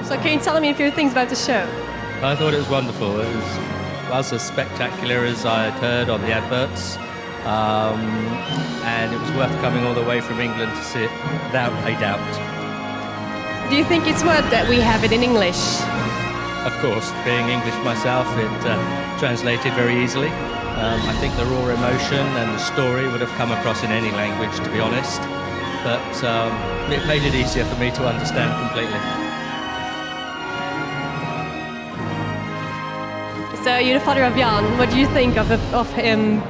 So can you tell me a few things about the show? I thought it was wonderful. It was as spectacular as I had heard on the adverts, and it was worth coming all the way from England to see it, without a doubt. Do you think it's worth that we have it in English? Of course, being English myself, it translated very easily. I think the raw emotion and the story would have come across in any language, to be honest, but it made it easier for me to understand completely. So you're the father of Jan. What do you think of him?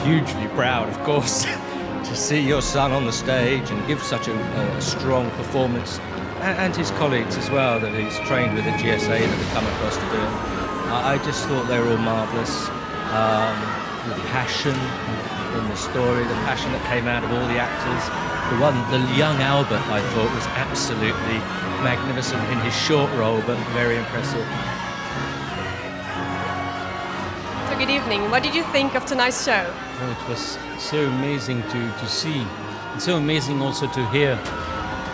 Hugely proud, of course, to see your son on the stage and give such a strong performance, and his colleagues as well that he's trained with at GSA that have come across to do it. I just thought they were all marvellous. The passion in the story, the passion that came out of all the actors. The young Albert, I thought, was absolutely magnificent in his short role, but very impressive. So good evening. What did you think of tonight's show? Oh, it was so amazing to see, and so amazing also to hear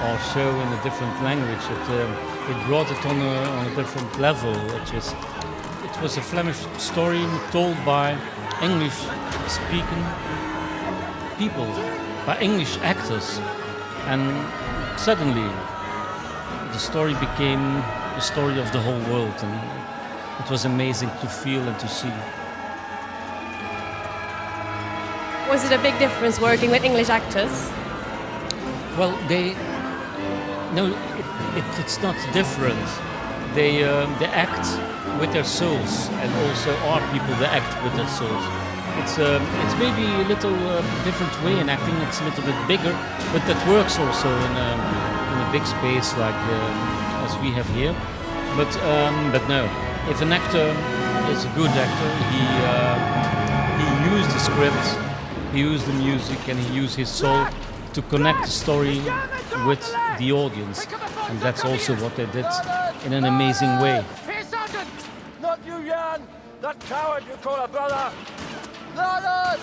our show in a different language. It brought it on a different level. It was a Flemish story told by English-speaking people, by English actors, and suddenly the story became the story of the whole world, and it was amazing to feel and to see. Was it a big difference working with English actors? Well, it's not different. They act with their souls, and also our people, they act with their souls. It's maybe a little different way in acting. It's a little bit bigger, but that works also in a big space like as we have here. But no, if an actor is a good actor, he used the script, he used the music, and he used his soul to connect the story with the audience, and that's also what they did in an amazing way. Not you, Jan! That coward you call a brother! Not us!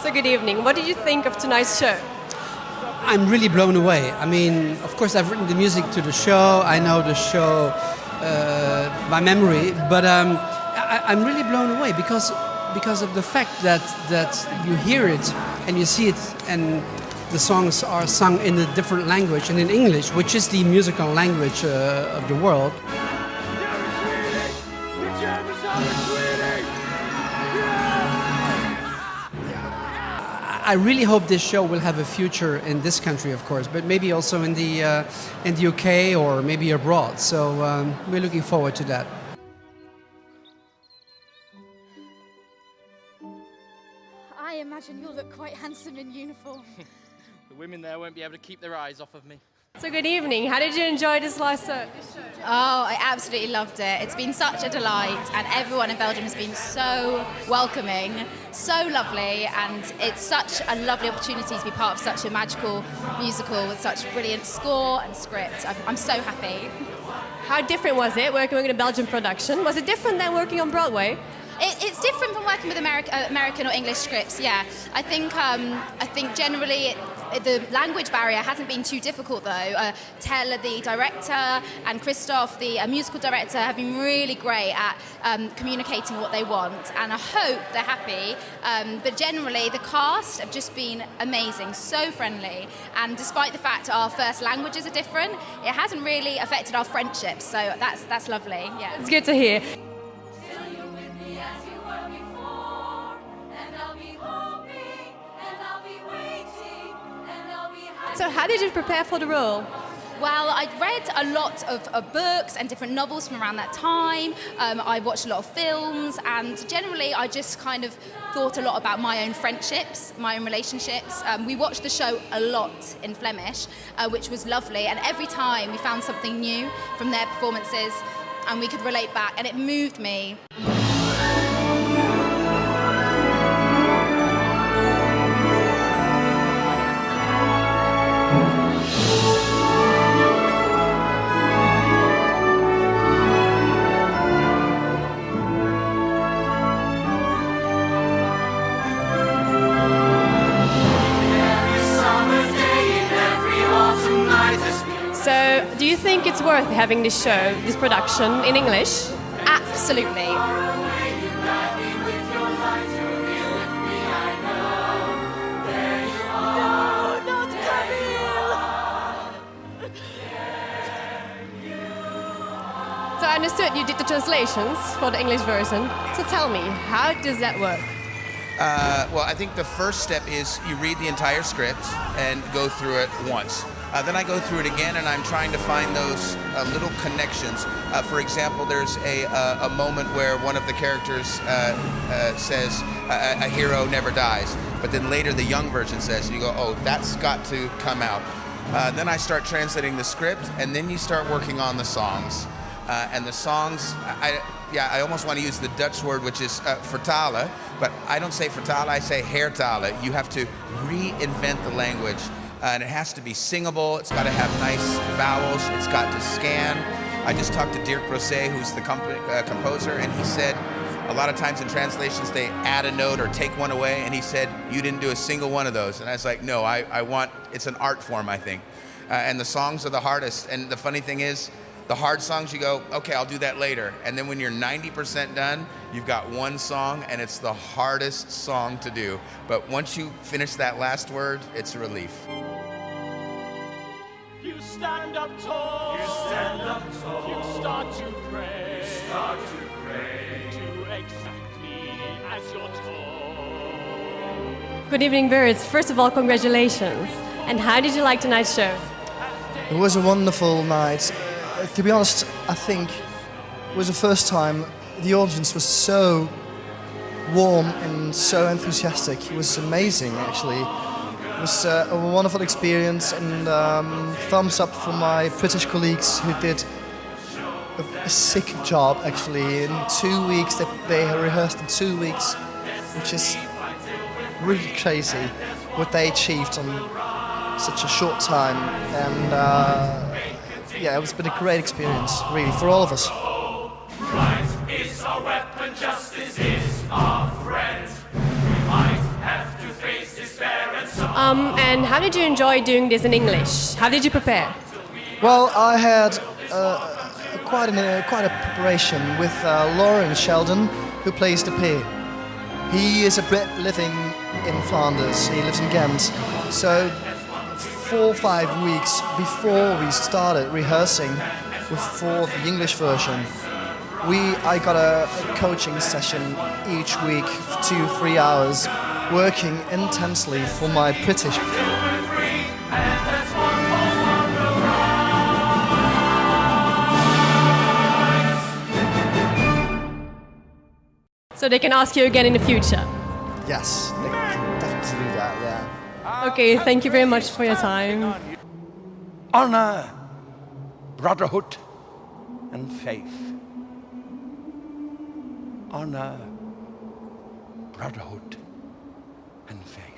So good evening. What did you think of tonight's show? I'm really blown away. I mean, of course, I've written the music to the show. I know the show by memory, but I'm really blown away because of the fact that you hear it and you see it, and the songs are sung in a different language and in English, which is the musical language of the world. I really hope this show will have a future in this country, of course, but maybe also in the UK or maybe abroad. So we're looking forward to that. I imagine you'll look quite handsome in uniform. The women there won't be able to keep their eyes off of me. So good evening. How did you enjoy this show? Oh, I absolutely loved it. It's been such a delight, and everyone in Belgium has been so welcoming, so lovely, and it's such a lovely opportunity to be part of such a magical musical with such brilliant score and script. I'm so happy. How different was it working with a Belgian production? Was it different than working on Broadway? It's different from working with American or English scripts, yeah. I think generally the language barrier hasn't been too difficult though. Tel, the director, and Christoph, the musical director, have been really great at communicating what they want, and I hope they're happy. But generally the cast have just been amazing, so friendly, and despite the fact our first languages are different, it hasn't really affected our friendships, so that's lovely, yeah. It's good to hear. So how did you prepare for the role? Well, I read a lot of books and different novels from around that time. I watched a lot of films, and generally I just kind of thought a lot about my own friendships, my own relationships. We watched the show a lot in Flemish, which was lovely, and every time we found something new from their performances and we could relate back, and it moved me. worth having this show, this production in English? Absolutely. So I understood you did the translations for the English version. So tell me, how does that work? Well, I think the first step is you read the entire script and go through it once. Then I go through it again and I'm trying to find those little connections. For example, there's a moment where one of the characters says, a hero never dies. But then later the young version says, and you go, oh, that's got to come out. Then I start translating the script and then you start working on the songs. And the songs, I almost want to use the Dutch word, which is vertalen, but I don't say vertalen, I say hertalen. You have to reinvent the language, and it has to be singable, it's got to have nice vowels, it's got to scan. I just talked to Dirk Brosset, who's the composer, and he said a lot of times in translations they add a note or take one away, and he said, you didn't do a single one of those. And I was like, no, I want, it's an art form, I think. And the songs are the hardest, and the funny thing is, the hard songs, you go, okay, I'll do that later. And then when you're 90% done, you've got one song, and it's the hardest song to do. But once you finish that last word, it's a relief. You stand up tall. You stand up tall. You start to pray. You start to pray. Do exactly as you're told. Good evening, Birds. First of all, congratulations. And how did you like tonight's show? It was a wonderful night. To be honest, I think it was the first time the audience was so warm and so enthusiastic. It was amazing, actually. It was a wonderful experience, and thumbs up for my British colleagues who did a sick job, actually. In 2 weeks, they rehearsed in 2 weeks, which is really crazy what they achieved on such a short time. And yeah, it's been a great experience, really, for all of us. Right is our weapon, justice is our friend. We might have to face despair and sorrow. And how did you enjoy doing this in English? How did you prepare? Well, I had quite a preparation with Lauren Sheldon, who plays the P. He is a Brit living in Flanders. He lives in Ghent. So 4 or 5 weeks before we started rehearsing for the English version, I got a coaching session each week, 2-3 hours, working intensely for my British. So they can ask you again in the future. Yes, they can definitely do that, yeah. Okay, thank you very much for your time. Honor, brotherhood, and faith. Honor, brotherhood, and faith.